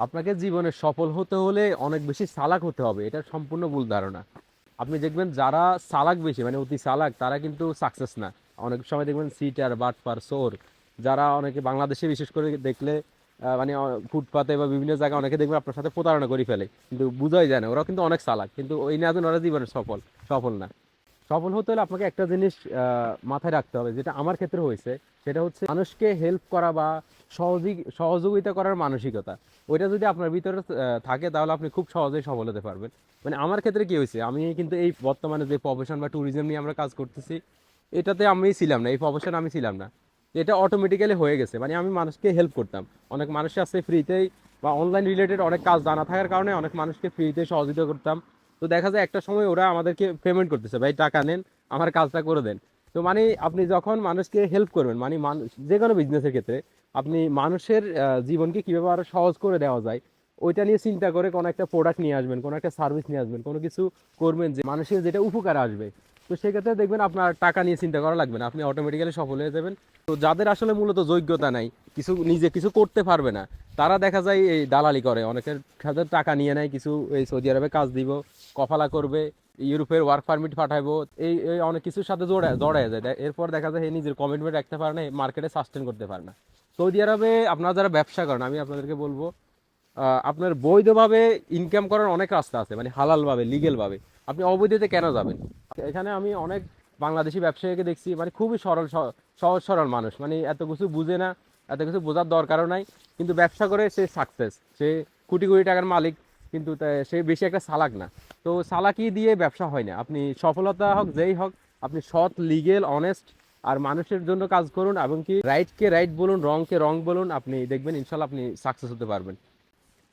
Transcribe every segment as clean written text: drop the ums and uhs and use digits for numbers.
আপনাকে জীবনে সফল হতে হলে অনেক বেশি চালাক হতে হবে, এটা সম্পূর্ণ ভুল ধারণা। আপনি দেখবেন যারা চালাক বেশি মানে অতি চালাক তারা কিন্তু সাকসেস না। অনেক সময় দেখবেন সিটার বাটপার চোর, যারা অনেকে বাংলাদেশে বিশেষ করে দেখলে মানে ফুটপাতে বা বিভিন্ন জায়গায় অনেকে দেখবেন আপনার সাথে প্রতারণা করে ফেলে, কিন্তু বুঝাই যায় না ওরা কিন্তু অনেক চালাক, কিন্তু ওই না যেন ওরা জীবনে সফল সফল না। সফল হতে হলে আপনাকে একটা জিনিস মাথায় রাখতে হবে, যেটা আমার ক্ষেত্রে হয়েছে, সেটা হচ্ছে মানুষকে হেল্প করা বা সহযোগিতা করার মানসিকতা। ওইটা যদি আপনার ভিতরে থাকে তাহলে আপনি খুব সহজেই সফল হতে পারবেন। মানে আমার ক্ষেত্রে কি হয়েছে, আমি কিন্তু এই বর্তমানে যে প্রফেশন বা ট্যুরিজম নিয়ে আমরা কাজ করতেছি, এটাতে আমি ছিলাম না, এই প্রফেশন আমি ছিলাম না। এটা অটোমেটিক্যালি হয়ে গেছে, মানে আমি মানুষকে হেল্প করতাম। অনেক মানুষ আছে ফ্রিতেই, বা অনলাইন রিলেটেড অনেক কাজ জানা থাকার কারণে অনেক মানুষকে ফ্রিতে সহযোগিতা করতাম। তো দেখা যায় একটা সময় ওরা আমাদেরকে পেমেন্ট করতেছে, ভাই টাকা নেন, আমার কাজটা করে দেন। তো মানে আপনি যখন মানুষকে হেল্প করবেন, মানে মানুষ যে কোনো বিজনেসের ক্ষেত্রে আপনি মানুষের জীবনকে কিভাবে আরো সহজ করে দেওয়া যায় ওইটা নিয়ে চিন্তা করে কোনো একটা প্রোডাক্ট নিয়ে আসবেন, কোনো একটা সার্ভিস নিয়ে আসবেন, কোনো কিছু করবেন যে মানুষের যেটা উপকার আসবে। তো সেক্ষেত্রে দেখবেন আপনার টাকা নিয়ে চিন্তা করা লাগবে না, আপনি অটোমেটিক্যালি সফল হয়ে যাবেন। তো যাদের আসলে মূলত যোগ্যতা নাই, কিছু নিজে কিছু করতে পারবে না, তারা দেখা যায় এই দালালি করে, অনেকের সাথে টাকা নিয়ে নেয়, কিছু এই সৌদি আরবে কাজ দিব, কফালা করবে, ইউরোপের ওয়ার্ক পারমিট পাঠাবো, এই এই অনেক কিছুর সাথে জড়ায় যায়। এরপর দেখা যায় নিজের কমিটমেন্ট রাখতে পারে না, মার্কেটে সাস্টেন করতে পারে না। সৌদি আরবে আপনারা যারা ব্যবসা করেন, আমি আপনাদেরকে বলবো আপনার বৈধভাবে ইনকাম করার অনেক রাস্তা আছে, মানে হালালভাবে লিগেল ভাবে। আপনি অবৈধতে কেন যাবেন? এখানে আমি অনেক বাংলাদেশি ব্যবসায়ীকে দেখছি, মানে খুবই সহজ সরল মানুষ, মানে এত কিছু বুঝে না, এত কিছু বোঝার দরকারও নাই, কিন্তু ব্যবসা করে সে সাকসেস, সে কোটি কোটি টাকার মালিক, কিন্তু সে বেশি একটা চালাক না। তো চালাকি দিয়ে ব্যবসা হয় না। আপনি সফলতা হোক যেই হোক, আপনি সৎ, লিগেল, অনেস্ট আর মানুষের জন্য কাজ করুন, এবং কি রাইটকে রাইট বলুন, রংকে রং বলুন, আপনি দেখবেন ইনশাল্লাহ আপনি সাকসেস হতে পারবেন।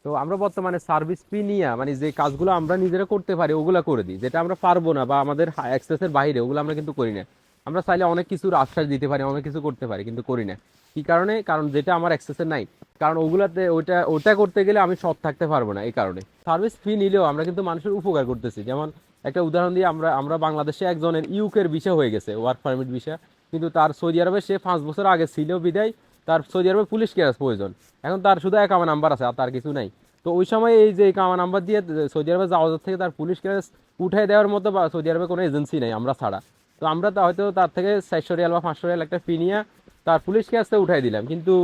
তো আমরা বর্তমানে সার্ভিস ফি নিয়ে মানে যে কাজগুলো আমরা নিজেরা করতে পারি ওগুলা করে দিই, যেটা আমরা পারবো না বা আমাদের অ্যাক্সেসের বাইরে ওগুলো আমরা কিন্তু করি না। আমরা চাইলে অনেক কিছুর আশ্বাস দিতে পারি, অনেক কিছু করতে পারি, কিন্তু করি না। কি কারণে? কারণ যেটা আমার অ্যাক্সেসের নাই, কারণ ওগুলাতে ওইটা ওটা করতে গেলে আমি সৎ থাকতে পারবো না। এই কারণে সার্ভিস ফি নিলেও আমরা কিন্তু মানুষের উপকার করতেছি। যেমন একটা উদাহরণ দিয়ে, আমরা আমরা বাংলাদেশে একজনের ইউকের ভিসা হয়ে গেছে, ওয়ার্ক পারমিট ভিসা, কিন্তু তার সৌদি আরবে সে 5 বছর আগে ছিল বিদায় তার সৌদি আরবে পুলিশ ক্লিয়ারেন্স প্রয়োজন। এখন তার শুধু একামা নাম্বার আছে, আর তার কিছু নাই। তো ওই সময় এই যে কামা নাম্বার দিয়ে সৌদি আরবে যাওয়ার থেকে তার পুলিশ ক্লিয়ারেন্স উঠাই দেওয়ার মতো বা সৌদি আরবে কোনো এজেন্সি নেই আমরা ছাড়া। তো আমরা তা হয়তো তার থেকে 400 রিয়াল বা 500 রিয়াল একটা ফি নিয়ে তার পুলিশ ক্লিয়ারেন্সটা উঠাই দিলাম, কিন্তু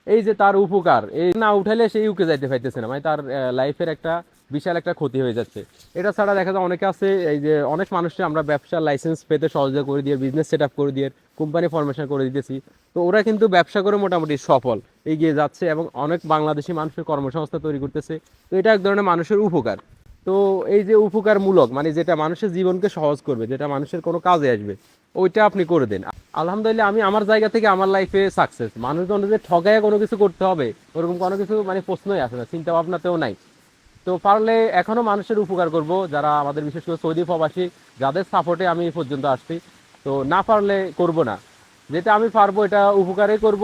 এই যে তার উপকার এই না উঠাইলে সে ইউকে যাইতে পারতেছে না, মানে তার লাইফের একটা বিশাল একটা ক্ষতি হয়ে যাচ্ছে। এটা ছাড়া দেখা যায় অনেকে আছে, এই যে অনেক মানুষকে আমরা ব্যবসার লাইসেন্স পেতে সহযোগিতা করে দিয়ে, বিজনেস সেট আপ করে দিয়ে, কোম্পানি ফরমেশন করে দিতেছি। তো ওরা কিন্তু ব্যবসা করে মোটামুটি সফল এগিয়ে যাচ্ছে, এবং অনেক বাংলাদেশি মানুষের কর্মসংস্থান তৈরি করতেছে। তো এটা এক ধরনের মানুষের উপকার। তো এই যে উপকারমূলক, মানে যেটা মানুষের জীবনকে সহজ করবে, যেটা মানুষের কোনো কাজে আসবে, ওইটা আপনি করে দেন। আলহামদুলিল্লাহ আমি আমার জায়গা থেকে আমার লাইফে সাকসেস। মানুষজন যে ঠগায় কোনো কিছু করতে হবে ওরকম কোনো কিছু মানে প্রশ্নই আসে না, চিন্তা ভাবনাতেও নাই। তো পারলে এখনো মানুষের উপকার করব, যারা আমাদের বিশেষ করে সৌদি প্রবাসী, যাদের সাপোর্টে আমি এই পর্যন্ত আসছি। তো না পারলে করব না, যেটা আমি পারবো এটা উপকারই করব।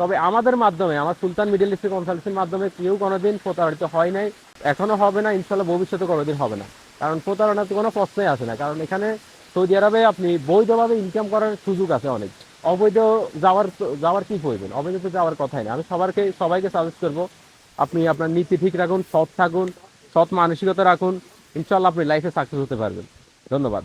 তবে আমাদের মাধ্যমে, আমার সুলতান মিডল ইস্ট কনসালটেন্সির মাধ্যমে কেউ কোনোদিন প্রতারিত হয় নাই, এখনো হবে না, ইনশাল্লাহ ভবিষ্যতে কোনোদিন হবে না। কারণ প্রতারণার তো কোনো প্রশ্নই আসে না, কারণ এখানে সৌদি আরবে আপনি বৈধভাবে ইনকাম করার সুযোগ আছে অনেক। অবৈধ যাওয়ার কি প্রয়োজন? অবৈধ তো যাওয়ার কথাই না। আমি সবাইকে সাজেস্ট করবো, আপনি আপনার নীতি ঠিক রাখুন, সৎ থাকুন, সৎ মানসিকতা রাখুন, ইনশাল্লাহ আপনি লাইফে সাকসেস হতে পারবেন। ধন্যবাদ।